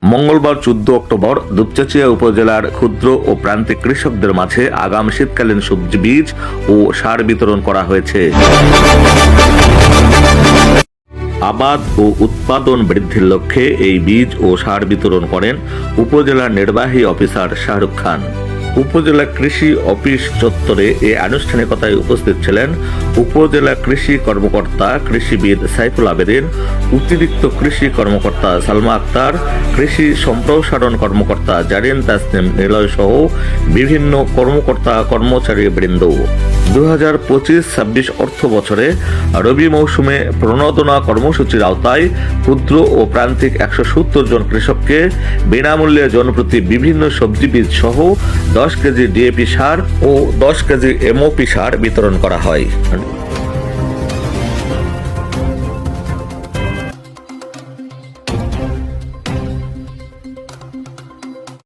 মঙ্গলবার 14 অক্টোবর দুপচাঁচিয়া উপজেলার ক্ষুদ্র ও প্রান্তিক কৃষকদের মাঝে আগাম শীতকালীন সবজি বীজ ও সার বিতরণ করা হয়েছে। আবাদ ও উৎপাদন বৃদ্ধির লক্ষ্যে এই বীজ ও সার বিতরণ করেন উপজেলা নির্বাহী অফিসার শাহরুখ খান। উপজেলা কৃষি অফিস চত্বরে এ আনুষ্ঠানিকতায় উপস্থিত ছিলেন উপজেলা কৃষি কর্মকর্তা কৃষিবিদ সাইফুল আবেদিন, অতিরিক্ত কৃষি কর্মকর্তা সালমা আক্তার, কৃষি সম্প্রসারণ কর্মকর্তা জারিন তাসনিম নিলয় সহ বিভিন্ন কর্মকর্তা কর্মচারী বৃন্দ। 2025-26 অর্থ বছরে রবি মৌসুমে প্রণোদনা কর্মসূচির আওতায় ক্ষুদ্র ও প্রান্তিক 170 জন কৃষককে বিনামূল্যে জনপ্রতি বিভিন্ন সবজি বীজ সহ 10 কেজি ডিএপি সার ও 10 কেজি এমওপি সার বিতরণ করা হয়।